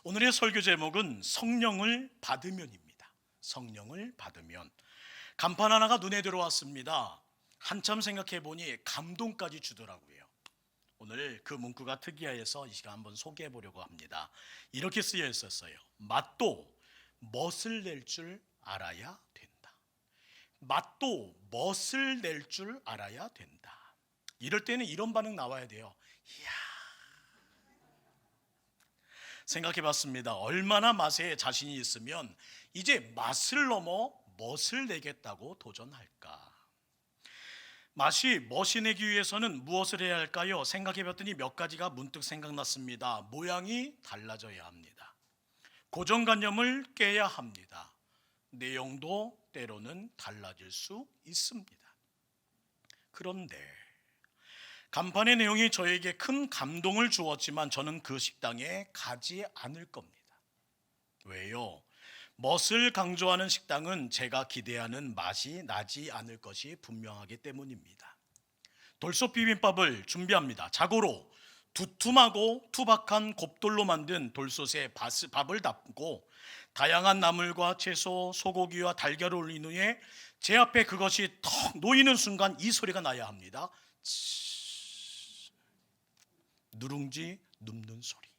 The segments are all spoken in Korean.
오늘의 설교 제목은 성령을 받으면입니다. 성령을 받으면. 간판 하나가 눈에 들어왔습니다. 한참 생각해 보니 감동까지 주더라고요. 오늘 그 문구가 특이해서 이 시간 한번 소개해 보려고 합니다. 이렇게 쓰여 있었어요. 맛도 멋을 낼 줄 알아야 된다. 맛도 멋을 낼 줄 알아야 된다. 이럴 때는 이런 반응 나와야 돼요. 이야. 생각해 봤습니다. 얼마나 맛에 자신이 있으면 이제 맛을 넘어 멋을 내겠다고 도전할까? 맛이 멋이 내기 위해서는 무엇을 해야 할까요? 생각해 봤더니 몇 가지가 문득 생각났습니다. 모양이 달라져야 합니다. 고정관념을 깨야 합니다. 내용도 때로는 달라질 수 있습니다. 그런데 간판의 내용이 저에게 큰 감동을 주었지만 저는 그 식당에 가지 않을 겁니다. 왜요? 멋을 강조하는 식당은 제가 기대하는 맛이 나지 않을 것이 분명하기 때문입니다. 돌솥 비빔밥을 준비합니다. 자고로 두툼하고 투박한 곱돌로 만든 돌솥에 밥을 담고 다양한 나물과 채소, 소고기와 달걀을 올린 후에 제 앞에 그것이 턱 놓이는 순간 이 소리가 나야 합니다. 누룽지 눕는 소리.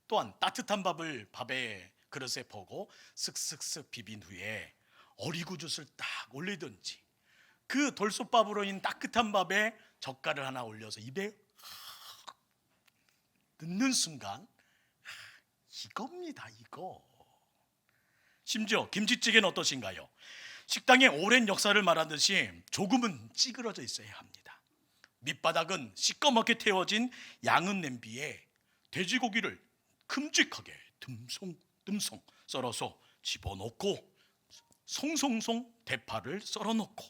또한 따뜻한 밥을 밥에 그릇에 퍼고 슥슥슥 비빈 후에 어리구젓을 딱 올리든지 그 돌솥밥으로 인 따뜻한 밥에 젓갈을 하나 올려서 입에 넣는 순간 이겁니다. 이거. 심지어 김치찌개는 어떠신가요? 식당의 오랜 역사를 말하듯이 조금은 찌그러져 있어야 합니다. 밑바닥은 시꺼멓게 태워진 양은 냄비에 돼지고기를 큼직하게 듬성듬성 썰어서 집어넣고 송송송 대파를 썰어넣고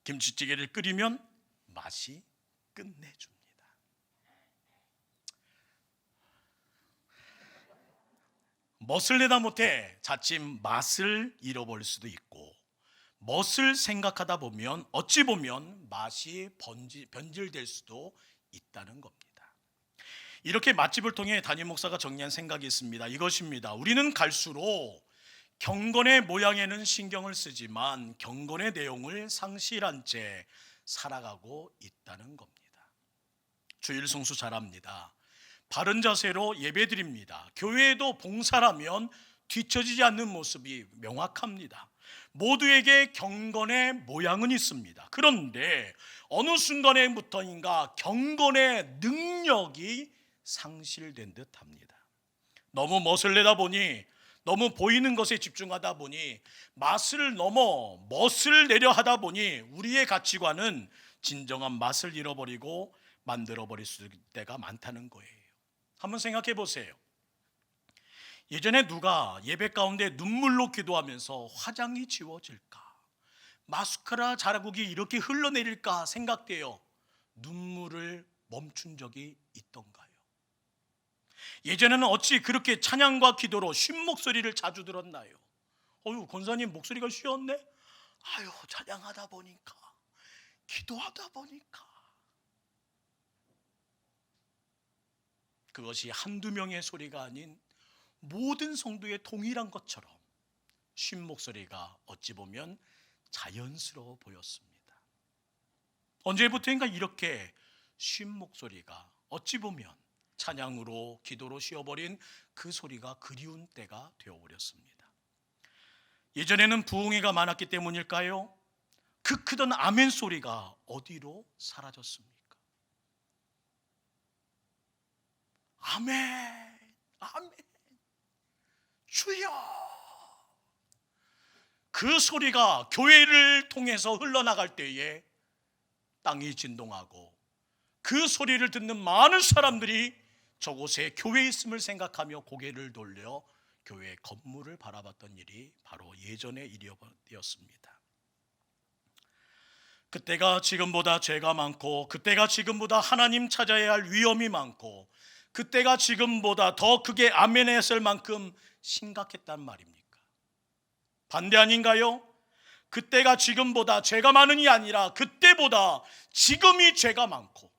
김치찌개를 끓이면 맛이 끝내줍니다. 멋을 내다 못해 자칫 맛을 잃어버릴 수도 있고 멋을 생각하다 보면 어찌 보면 맛이 변질될 수도 있다는 겁니다. 이렇게 맛집을 통해 담임 목사가 정리한 생각이 있습니다. 이것입니다. 우리는 갈수록 경건의 모양에는 신경을 쓰지만 경건의 내용을 상실한 채 살아가고 있다는 겁니다. 주일 성수 잘합니다. 바른 자세로 예배드립니다. 교회에도 봉사라면 뒤처지지 않는 모습이 명확합니다. 모두에게 경건의 모양은 있습니다. 그런데 어느 순간에부터인가 경건의 능력이 상실된 듯합니다. 너무 멋을 내다 보니 너무 보이는 것에 집중하다 보니 맛을 넘어 멋을 내려 하다 보니 우리의 가치관은 진정한 맛을 잃어버리고 만들어버릴 수 있을 때가 많다는 거예요. 한번 생각해 보세요. 예전에 누가 예배 가운데 눈물로 기도하면서 화장이 지워질까? 마스카라 자국이 이렇게 흘러내릴까 생각되어 눈물을 멈춘 적이 있던가요? 예전에는 어찌 그렇게 찬양과 기도로 쉰 목소리를 자주 들었나요? 권사님 목소리가 쉬었네? 찬양하다 보니까 기도하다 보니까 그것이 한두 명의 소리가 아닌 모든 성도의 동일한 것처럼 쉰 목소리가 어찌 보면 자연스러워 보였습니다. 언제부터인가 이렇게 쉰 목소리가 어찌 보면 찬양으로 기도로 쉬어버린 그 소리가 그리운 때가 되어버렸습니다. 예전에는 부흥회가 많았기 때문일까요? 그 크던 아멘 소리가 어디로 사라졌습니까? 아멘, 아멘, 주여. 그 소리가 교회를 통해서 흘러나갈 때에 땅이 진동하고 그 소리를 듣는 많은 사람들이 저곳에 교회에 있음을 생각하며 고개를 돌려 교회 건물을 바라봤던 일이 바로 예전의 일이었습니다. 그때가 지금보다 죄가 많고 그때가 지금보다 하나님 찾아야 할 위험이 많고 그때가 지금보다 더 크게 아멘했을 만큼 심각했단 말입니까? 반대 아닌가요? 그때가 지금보다 죄가 많은이 아니라 그때보다 지금이 죄가 많고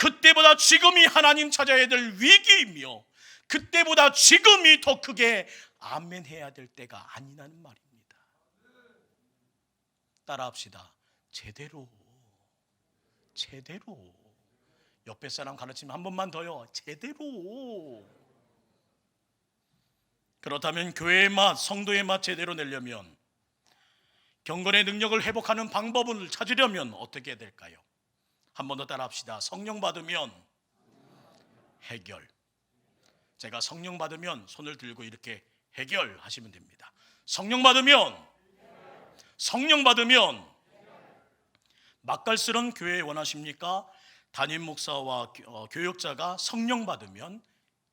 그때보다 지금이 하나님 찾아야 될 위기이며 그때보다 지금이 더 크게 아멘 해야 될 때가 아니라는 말입니다. 따라합시다. 제대로. 옆에 사람 가르치면 한 번만 더요. 제대로. 그렇다면 교회의 맛, 성도의 맛 제대로 내려면, 경건의 능력을 회복하는 방법을 찾으려면 어떻게 해야 될까요? 한 번 더 따라합시다. 성령 받으면 해결. 제가 성령 받으면 손을 들고 이렇게 해결하시면 됩니다. 성령 받으면 맛깔스러운 교회 원하십니까? 담임 목사와 교역자가 성령 받으면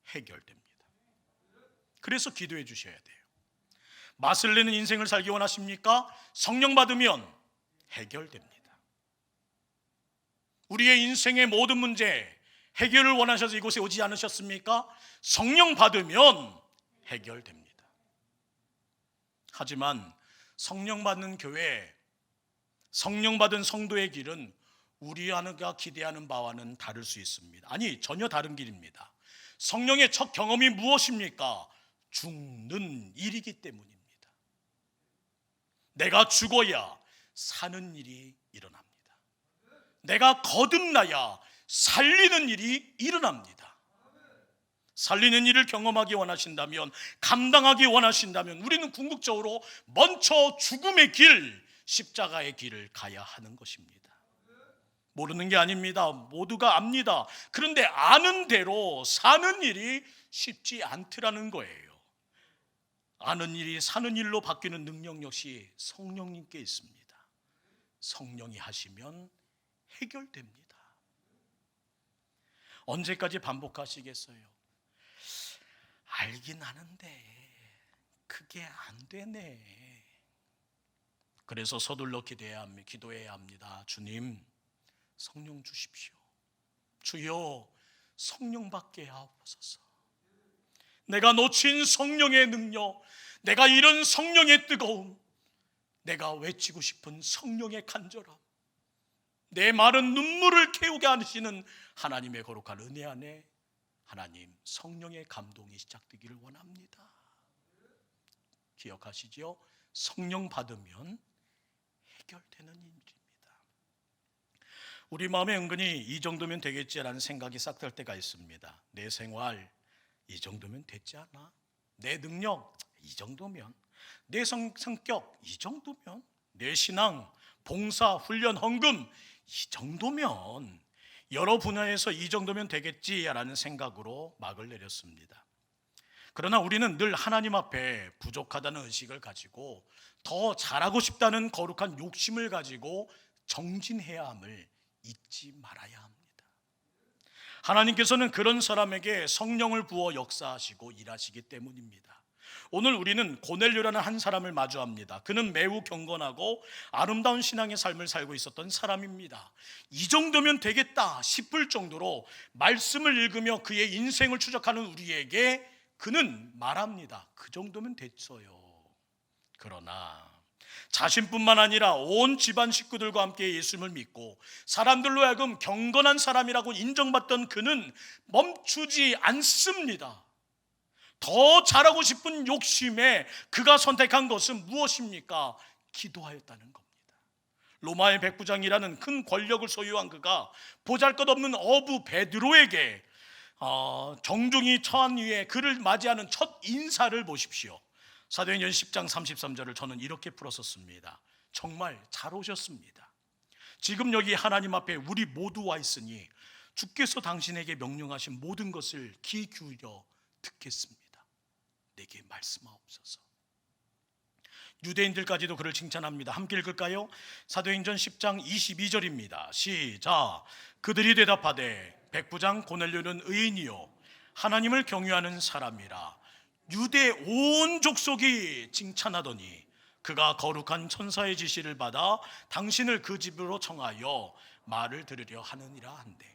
해결됩니다. 그래서 기도해 주셔야 돼요. 맛을 내는 인생을 살기 원하십니까? 성령 받으면 해결됩니다. 우리의 인생의 모든 문제 해결을 원하셔서 이곳에 오지 않으셨습니까? 성령 받으면 해결됩니다. 하지만 성령 받는 교회, 성령 받은 성도의 길은 우리가 기대하는 바와는 다를 수 있습니다. 아니, 전혀 다른 길입니다. 성령의 첫 경험이 무엇입니까? 죽는 일이기 때문입니다. 내가 죽어야 사는 일이 일어납니다. 내가 거듭나야 살리는 일이 일어납니다. 살리는 일을 경험하기 원하신다면, 감당하기 원하신다면 우리는 궁극적으로 먼저 죽음의 길, 십자가의 길을 가야 하는 것입니다. 모르는 게 아닙니다. 모두가 압니다. 그런데 아는 대로 사는 일이 쉽지 않더라는 거예요. 아는 일이 사는 일로 바뀌는 능력 역시 성령님께 있습니다. 성령이 하시면 해결됩니다. 언제까지 반복하시겠어요? 알긴 하는데 그게 안 되네. 그래서 서둘러 기도해야 합니다. 주님, 성령 주십시오. 주여, 성령 받게 하옵소서. 내가 놓친 성령의 능력, 내가 잃은 성령의 뜨거움, 내가 외치고 싶은 성령의 간절함, 내 마른 눈물을 채우게 하시는 하나님의 거룩한 은혜 안에 하나님 성령의 감동이 시작되기를 원합니다. 기억하시죠? 성령 받으면 해결되는 일입니다. 우리 마음에 은근히 이 정도면 되겠지라는 생각이 싹 들 때가 있습니다. 내 생활 이 정도면 됐지 않아? 내 능력 이 정도면, 내 성격 이 정도면, 내 신앙, 봉사, 훈련, 헌금 이 정도면, 여러 분야에서 이 정도면 되겠지라는 생각으로 막을 내렸습니다. 그러나 우리는 늘 하나님 앞에 부족하다는 의식을 가지고 더 잘하고 싶다는 거룩한 욕심을 가지고 정진해야 함을 잊지 말아야 합니다. 하나님께서는 그런 사람에게 성령을 부어 역사하시고 일하시기 때문입니다. 오늘 우리는 고넬료라는 한 사람을 마주합니다. 그는 매우 경건하고 아름다운 신앙의 삶을 살고 있었던 사람입니다. 이 정도면 되겠다 싶을 정도로 말씀을 읽으며 그의 인생을 추적하는 우리에게 그는 말합니다. 그 정도면 됐어요. 그러나 자신뿐만 아니라 온 집안 식구들과 함께 예수님을 믿고 사람들로 하여금 경건한 사람이라고 인정받던 그는 멈추지 않습니다. 더 잘하고 싶은 욕심에 그가 선택한 것은 무엇입니까? 기도하였다는 겁니다. 로마의 백부장이라는 큰 권력을 소유한 그가 보잘것없는 어부 베드로에게 정중히 처한 위에 그를 맞이하는 첫 인사를 보십시오. 사도행전 10장 33절을 저는 이렇게 풀었었습니다. 정말 잘 오셨습니다. 지금 여기 하나님 앞에 우리 모두 와 있으니 주께서 당신에게 명령하신 모든 것을 귀 기울여 듣겠습니다. 내게 말씀하옵소서. 유대인들까지도 그를 칭찬합니다. 함께 읽을까요? 사도행전 10장 22절입니다. 시작. 그들이 대답하되 백부장 고넬료는 의인이요 하나님을 경유하는 사람이라 유대 온 족속이 칭찬하더니 그가 거룩한 천사의 지시를 받아 당신을 그 집으로 청하여 말을 들으려 하느니라 한대.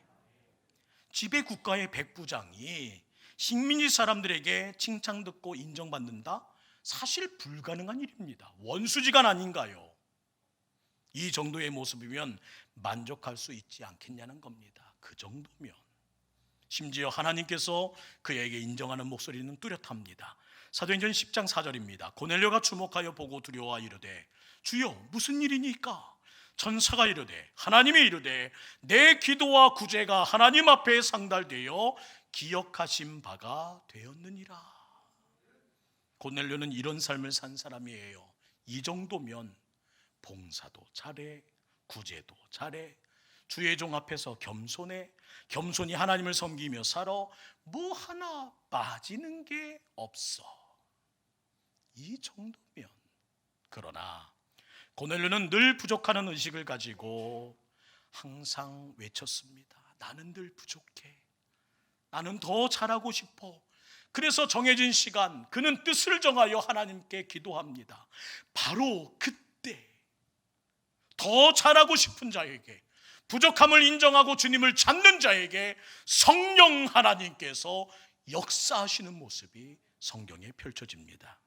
지배 국가의 백부장이 식민지 사람들에게 칭찬 듣고 인정받는다? 사실 불가능한 일입니다. 원수지간 아닌가요? 이 정도의 모습이면 만족할 수 있지 않겠냐는 겁니다. 그 정도면 심지어 하나님께서 그에게 인정하는 목소리는 뚜렷합니다. 사도행전 10장 4절입니다. 고넬료가 주목하여 보고 두려워 이르되 주여 무슨 일이니까? 천사가 이르되 하나님이 이르되 내 기도와 구제가 하나님 앞에 상달되어 기억하신 바가 되었느니라. 고넬료는 이런 삶을 산 사람이에요. 이 정도면 봉사도 잘해, 구제도 잘해, 주의 종 앞에서 겸손히 하나님을 섬기며 살아. 뭐 하나 빠지는 게 없어. 이 정도면. 그러나 고넬료는 늘 부족하는 의식을 가지고 항상 외쳤습니다. 나는 늘 부족해. 나는 더 잘하고 싶어. 그래서 정해진 시간 그는 뜻을 정하여 하나님께 기도합니다. 바로 그때 더 잘하고 싶은 자에게, 부족함을 인정하고 주님을 찾는 자에게 성령 하나님께서 역사하시는 모습이 성경에 펼쳐집니다.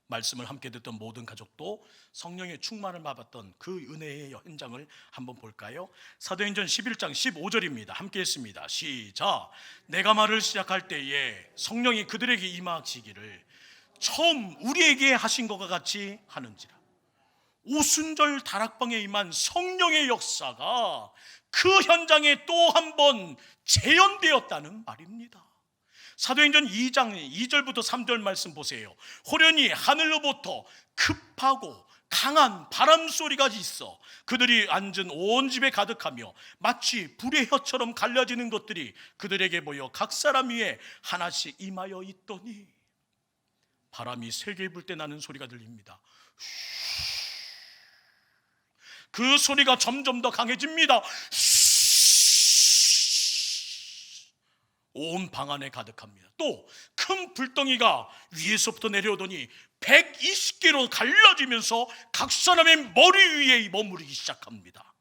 말씀을 함께 듣던 모든 가족도 성령의 충만을 받았던 그 은혜의 현장을 한번 볼까요? 사도행전 11장 15절입니다. 함께 했습니다. 시작. 내가 말을 시작할 때에 성령이 그들에게 임하시기를 처음 우리에게 하신 것과 같이 하는지라. 오순절 다락방에 임한 성령의 역사가 그 현장에 또 한 번 재현되었다는 말입니다. 사도행전 2장 2절부터 3절 말씀 보세요. 호련히 하늘로부터 급하고 강한 바람 소리가 있어 그들이 앉은 온 집에 가득하며 마치 불의 혀처럼 갈라지는 것들이 그들에게 모여 각 사람 위에 하나씩 임하여 있더니, 바람이 세게 불 때 나는 소리가 들립니다. 그 소리가 점점 더 강해집니다. 온 방 안에 가득합니다. 또 큰 불덩이가 위에서부터 내려오더니 120개로 갈라지면서 각 사람의 머리 위에 머무르기 시작합니다.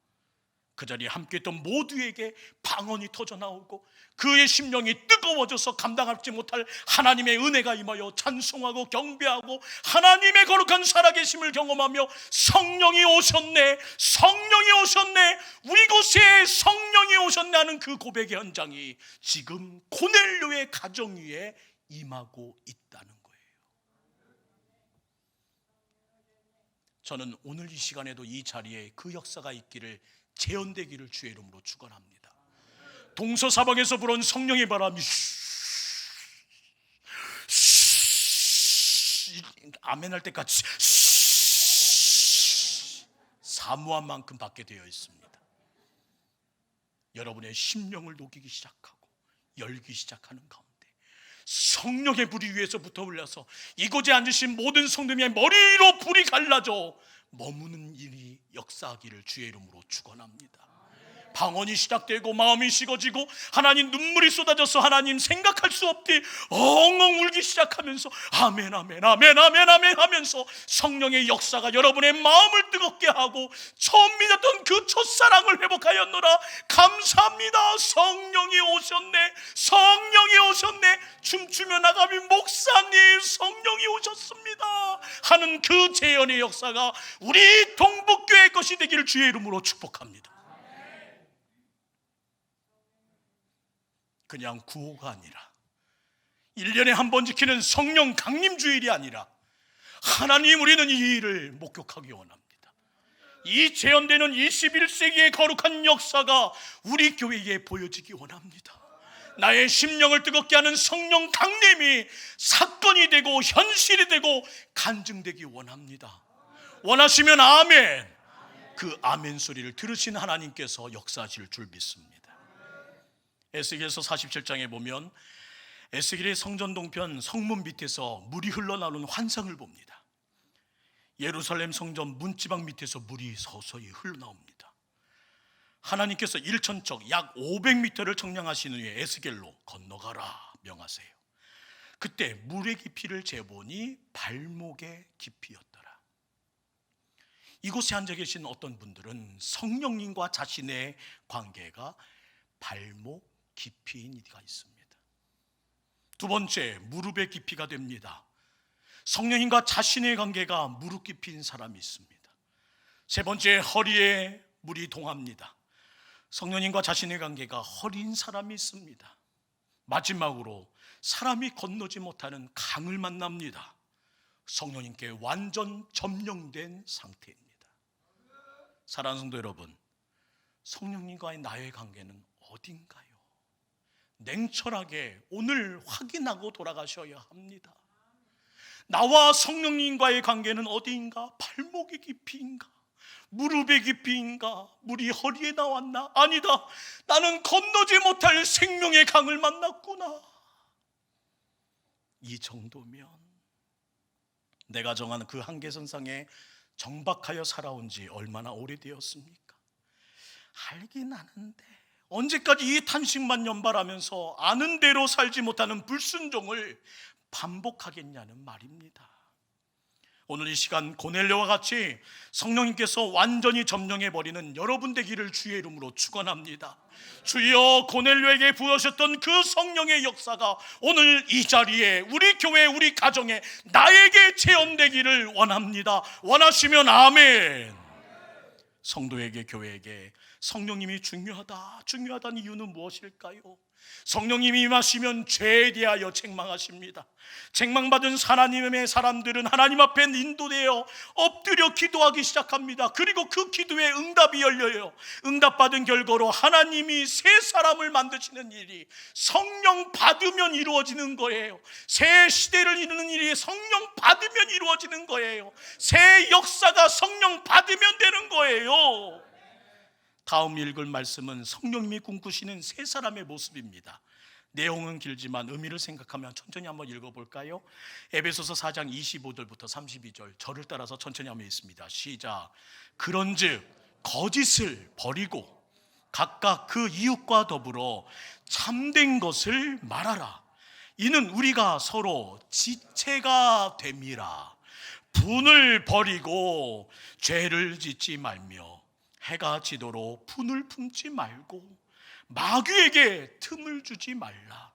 그 자리에 함께했던 모두에게 방언이 터져 나오고 그의 심령이 뜨거워져서 감당하지 못할 하나님의 은혜가 임하여 찬송하고 경배하고 하나님의 거룩한 살아계심을 경험하며 성령이 오셨네, 성령이 오셨네, 우리 곳에 성령이 오셨네 하는 그 고백의 현장이 지금 고넬료의 가정 위에 임하고 있다는 거예요. 저는 오늘 이 시간에도 이 자리에 그 역사가 있기를, 재현되기를 주의 이름으로 축원합니다. 동서사방에서 불어온 성령의 바람이 아멘할 때까지 사모한 만큼 받게 되어 있습니다. 여러분의 심령을 녹이기 시작하고 열기 시작하는 가운데 성령의 불이 위에서 붙어 올라서 이곳에 앉으신 모든 성도님의 머리로 불이 갈라져 머무는 일이 역사하기를 주의 이름으로 축원합니다. 방언이 시작되고 마음이 식어지고 하나님 눈물이 쏟아져서 하나님 생각할 수 없게 엉엉 울기 시작하면서 아멘 아멘 아멘 아멘 아멘 하면서 성령의 역사가 여러분의 마음을 뜨겁게 하고 처음 믿었던 그 첫사랑을 회복하였노라. 감사합니다. 성령이 오셨네, 성령이 오셨네, 춤추며 나가며 목사님 성령이 오셨습니다 하는 그 재현의 역사가 우리 동북교회 것이 되기를 주의 이름으로 축복합니다. 그냥 구호가 아니라 1년에 한 번 지키는 성령 강림주일이 아니라 하나님, 우리는 이 일을 목격하기 원합니다. 이 재현되는 21세기의 거룩한 역사가 우리 교회에 보여지기 원합니다. 나의 심령을 뜨겁게 하는 성령 강림이 사건이 되고 현실이 되고 간증되기 원합니다. 원하시면 아멘. 그 아멘 소리를 들으신 하나님께서 역사하실 줄 믿습니다. 에스겔서 47장에 보면 에스겔의 성전 동편 성문 밑에서 물이 흘러나오는 환상을 봅니다. 예루살렘 성전 문지방 밑에서 물이 서서히 흘러나옵니다. 하나님께서 일천척 약 500m를 청량하신 후에 에스겔로 건너가라 명하세요. 그때 물의 깊이를 재보니 발목의 깊이였더라. 이곳에 앉아 계신 어떤 분들은 성령님과 자신의 관계가 발목 깊이인 이가 있습니다. 두 번째, 무릎의 깊이가 됩니다. 성령님과 자신의 관계가 무릎 깊이인 사람이 있습니다. 세 번째, 허리에 물이 동합니다. 성령님과 자신의 관계가 허린 사람이 있습니다. 마지막으로 사람이 건너지 못하는 강을 만납니다. 성령님께 완전 점령된 상태입니다. 사랑하는 성도 여러분, 성령님과의 나의 관계는 어딘가요? 냉철하게 오늘 확인하고 돌아가셔야 합니다. 나와 성령님과의 관계는 어디인가? 발목의 깊이인가? 무릎의 깊이인가? 물이 허리에 나왔나? 아니다, 나는 건너지 못할 생명의 강을 만났구나. 이 정도면 내가 정한 그 한계선상에 정박하여 살아온 지 얼마나 오래되었습니까? 알긴 아는데 언제까지 이 탄식만 연발하면서 아는 대로 살지 못하는 불순종을 반복하겠냐는 말입니다. 오늘 이 시간 고넬료와 같이 성령님께서 완전히 점령해버리는 여러분 되기를 주의 이름으로 축원합니다. 주여, 고넬료에게 부으셨던 그 성령의 역사가 오늘 이 자리에 우리 교회, 우리 가정에, 나에게 체험되기를 원합니다. 원하시면 아멘. 성도에게, 교회에게 성령님이 중요하다는 이유는 무엇일까요? 성령님이 임하시면 죄에 대하여 책망하십니다. 책망받은 하나님의 사람들은 하나님 앞에 인도되어 엎드려 기도하기 시작합니다. 그리고 그 기도에 응답이 열려요. 응답받은 결과로 하나님이 새 사람을 만드시는 일이 성령 받으면 이루어지는 거예요. 새 시대를 이루는 일이 성령 받으면 이루어지는 거예요. 새 역사가 성령 받으면 되는 거예요. 다음 읽을 말씀은 성령님이 꿈꾸시는 세 사람의 모습입니다. 내용은 길지만 의미를 생각하면 천천히 한번 읽어볼까요? 에베소서 4장 25절부터 32절, 저를 따라서 천천히 한번 읽습니다. 시작. 그런즉 거짓을 버리고 각각 그 이웃과 더불어 참된 것을 말하라. 이는 우리가 서로 지체가 됨이라. 분을 버리고 죄를 짓지 말며 해가 지도록 분을 품지 말고 마귀에게 틈을 주지 말라.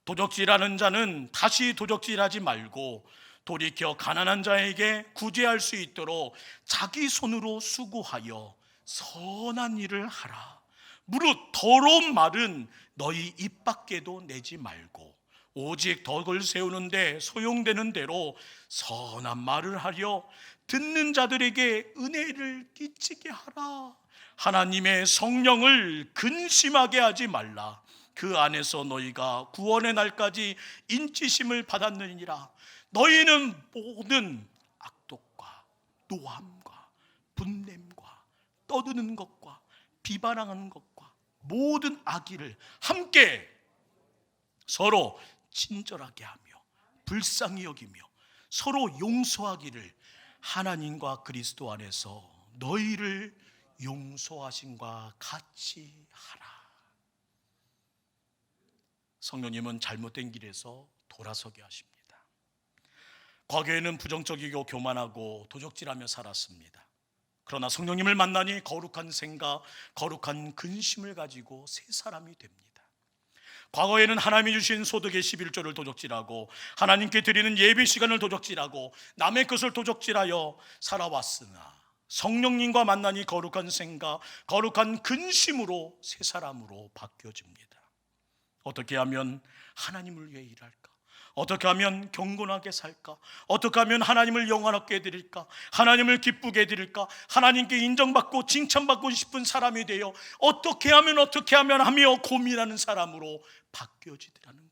도적질하는 자는 다시 도적질하지 말고 돌이켜 가난한 자에게 구제할 수 있도록 자기 손으로 수고하여 선한 일을 하라. 무릇 더러운 말은 너희 입 밖에도 내지 말고 오직 덕을 세우는데 소용되는 대로 선한 말을 하려 듣는 자들에게 은혜를 끼치게 하라. 하나님의 성령을 근심하게 하지 말라. 그 안에서 너희가 구원의 날까지 인치심을 받았느니라. 너희는 모든 악독과 노함과 분냄과 떠드는 것과 비방하는 것과 모든 악의를 함께 서로 친절하게 하며 불쌍히 여기며 서로 용서하기를 하나님과 그리스도 안에서 너희를 용서하신과 같이 하라. 성령님은 잘못된 길에서 돌아서게 하십니다. 과거에는 부정적이고 교만하고 도적질하며 살았습니다. 그러나 성령님을 만나니 거룩한 생각, 거룩한 근심을 가지고 새 사람이 됩니다. 과거에는 하나님이 주신 소득의 11조를 도적질하고 하나님께 드리는 예배 시간을 도적질하고 남의 것을 도적질하여 살아왔으나 성령님과 만나니 거룩한 생각, 거룩한 근심으로 새 사람으로 바뀌어집니다. 어떻게 하면 하나님을 위해 일할까? 어떻게 하면 경건하게 살까? 어떻게 하면 하나님을 영화롭게 해드릴까? 하나님을 기쁘게 해드릴까? 하나님께 인정받고 칭찬받고 싶은 사람이 되어 어떻게 하면 하며 고민하는 사람으로 바뀌어지더라는 거예요.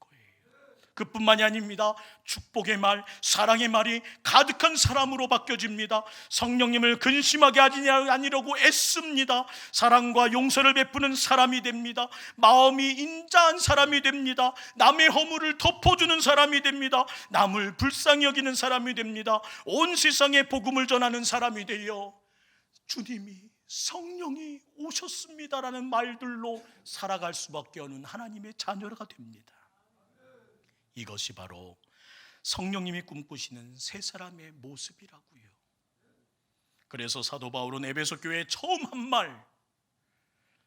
그뿐만이 아닙니다. 축복의 말, 사랑의 말이 가득한 사람으로 바뀌어집니다. 성령님을 근심하게 아니려고 애씁니다. 사랑과 용서를 베푸는 사람이 됩니다. 마음이 인자한 사람이 됩니다. 남의 허물을 덮어주는 사람이 됩니다. 남을 불쌍히 여기는 사람이 됩니다. 온 세상에 복음을 전하는 사람이 되어 주님이 성령이 오셨습니다라는 말들로 살아갈 수밖에 없는 하나님의 자녀가 됩니다. 이것이 바로 성령님이 꿈꾸시는 새 사람의 모습이라고요. 그래서 사도 바울은 에베소 교회에 처음 한 말,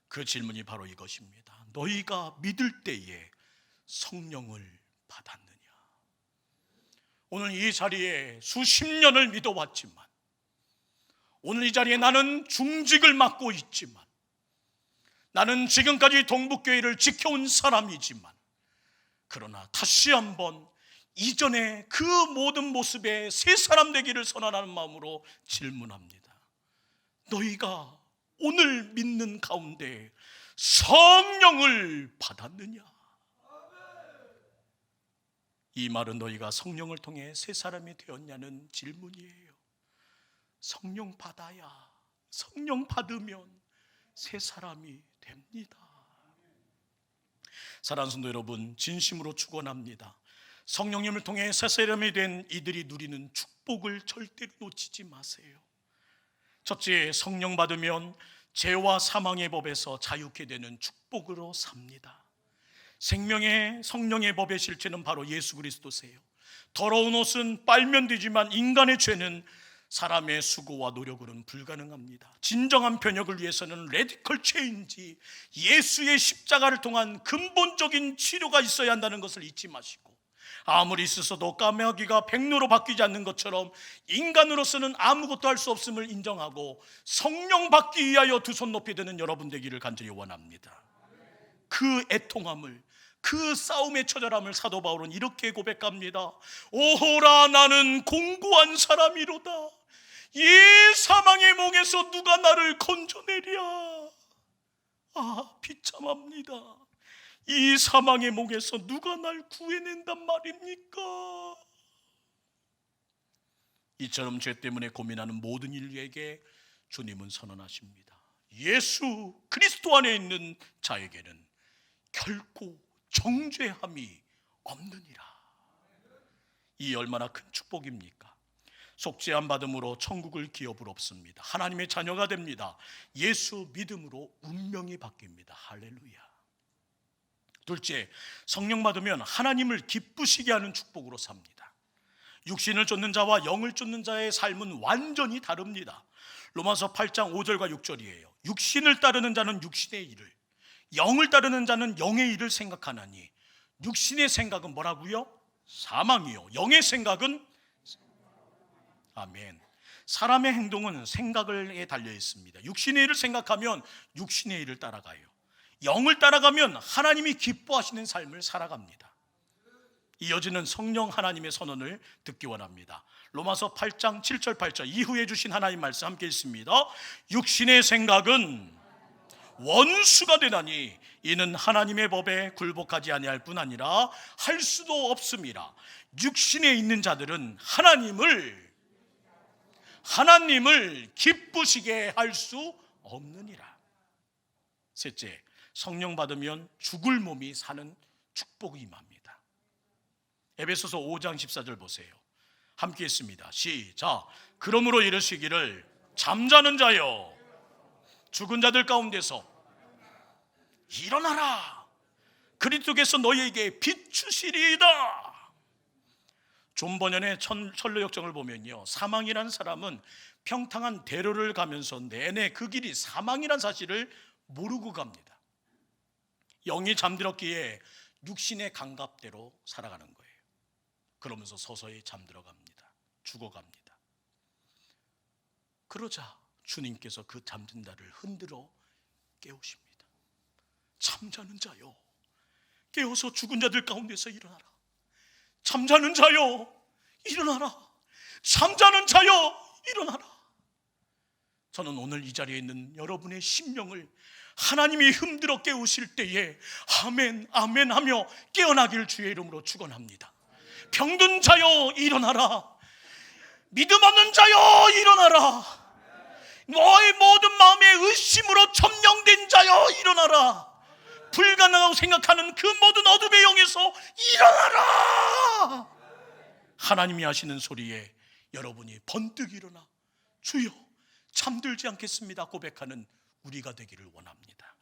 그 질문이 바로 이것입니다. 너희가 믿을 때에 성령을 받았느냐? 오늘 이 자리에 수십 년을 믿어왔지만, 오늘 이 자리에 나는 중직을 맡고 있지만, 나는 지금까지 동북교회를 지켜온 사람이지만, 그러나 다시 한번 이전의 그 모든 모습의 새 사람 되기를 선언하는 마음으로 질문합니다. 너희가 오늘 믿는 가운데 성령을 받았느냐? 이 말은 너희가 성령을 통해 새 사람이 되었냐는 질문이에요. 성령 받아야, 성령 받으면 새 사람이 됩니다. 사랑하는 성도 여러분, 진심으로 축원합니다. 성령님을 통해 새 사람이 된 이들이 누리는 축복을 절대로 놓치지 마세요. 첫째, 성령 받으면 죄와 사망의 법에서 자유케 되는 축복으로 삽니다. 생명의 성령의 법의 실체는 바로 예수 그리스도세요. 더러운 옷은 빨면 되지만 인간의 죄는 사람의 수고와 노력으로는 불가능합니다. 진정한 변혁을 위해서는 레디컬 체인지, 예수의 십자가를 통한 근본적인 치료가 있어야 한다는 것을 잊지 마시고, 아무리 있어도 까마귀가 백로로 바뀌지 않는 것처럼 인간으로서는 아무것도 할 수 없음을 인정하고 성령 받기 위하여 두 손 높이 드는 여러분 되기를 간절히 원합니다. 그 애통함을, 그 싸움의 처절함을 사도 바울은 이렇게 고백합니다. 오호라, 나는 공고한 사람이로다. 이 사망의 목에서 누가 나를 건져내랴. 아, 비참합니다. 이 사망의 목에서 누가 날 구해낸단 말입니까? 이처럼 죄 때문에 고민하는 모든 인류에게 주님은 선언하십니다. 예수 그리스도 안에 있는 자에게는 결코 정죄함이 없느니라. 이 얼마나 큰 축복입니까? 속죄함 받음으로 천국을 기업을 얻습니다. 하나님의 자녀가 됩니다. 예수 믿음으로 운명이 바뀝니다. 할렐루야. 둘째, 성령 받으면 하나님을 기쁘시게 하는 축복으로 삽니다. 육신을 쫓는 자와 영을 쫓는 자의 삶은 완전히 다릅니다. 로마서 8장 5절과 6절이에요. 육신을 따르는 자는 육신의 일을, 영을 따르는 자는 영의 일을 생각하나니, 육신의 생각은 뭐라고요? 사망이요, 영의 생각은, 아멘. 사람의 행동은 생각에 달려 있습니다. 육신의 일을 생각하면 육신의 일을 따라가요. 영을 따라가면 하나님이 기뻐하시는 삶을 살아갑니다. 이어지는 성령 하나님의 선언을 듣기 원합니다. 로마서 8장 7절 8절 이후에 주신 하나님 말씀 함께 있습니다. 육신의 생각은 원수가 되나니 이는 하나님의 법에 굴복하지 아니할 뿐 아니라 할 수도 없음이라. 육신에 있는 자들은 하나님을 기쁘시게 할 수 없느니라. 셋째, 성령 받으면 죽을 몸이 사는 축복이 임합니다. 에베소서 5장 14절 보세요. 함께 있습니다. 시작. 그러므로 이르시기를 잠자는 자여 죽은 자들 가운데서 일어나라. 그리스도께서 너희에게 비추시리이다. 존 버년의 철로 역정을 보면요, 사망이라는 사람은 평탄한 대로를 가면서 내내 그 길이 사망이라는 사실을 모르고 갑니다. 영이 잠들었기에 육신의 감각대로 살아가는 거예요. 그러면서 서서히 잠들어갑니다. 죽어갑니다. 그러자 주님께서 그 잠든 자를 흔들어 깨우십니다. 잠자는 자여, 깨어서 죽은 자들 가운데서 일어나라. 잠자는 자여, 일어나라. 잠자는 자여, 일어나라. 저는 오늘 이 자리에 있는 여러분의 심령을 하나님이 흔들어 깨우실 때에 아멘 아멘 하며 깨어나길 주의 이름으로 축원합니다. 병든 자여 일어나라. 믿음 없는 자여 일어나라. 너의 모든 마음의 의심으로 점령된 자여 일어나라. 불가능하다고 생각하는 그 모든 어둠의 영에서 일어나라. 하나님이 하시는 소리에 여러분이 번뜩 일어나 주여 잠들지 않겠습니다 고백하는 우리가 되기를 원합니다.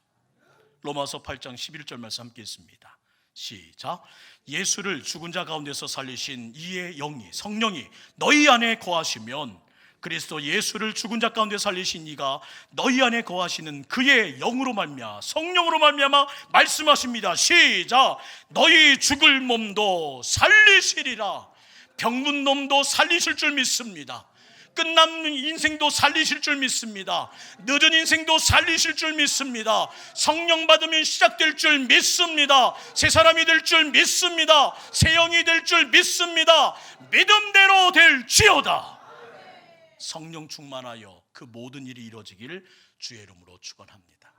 로마서 8장 11절 말씀 함께 있습니다. 시작. 예수를 죽은 자 가운데서 살리신 이의 영이, 성령이 너희 안에 거하시면, 그리스도 예수를 죽은 자 가운데 살리신 이가 너희 안에 거하시는 그의 영으로 말미암아, 성령으로 말미암아 말씀하십니다. 시작. 너희 죽을 몸도 살리시리라. 병든 놈도 살리실 줄 믿습니다. 끝난 인생도 살리실 줄 믿습니다. 늦은 인생도 살리실 줄 믿습니다. 성령 받으면 시작될 줄 믿습니다. 새 사람이 될 줄 믿습니다. 새 영이 될 줄 믿습니다. 믿음대로 될지어다. 성령 충만하여 그 모든 일이 이루어지기를 주의 이름으로 축원합니다.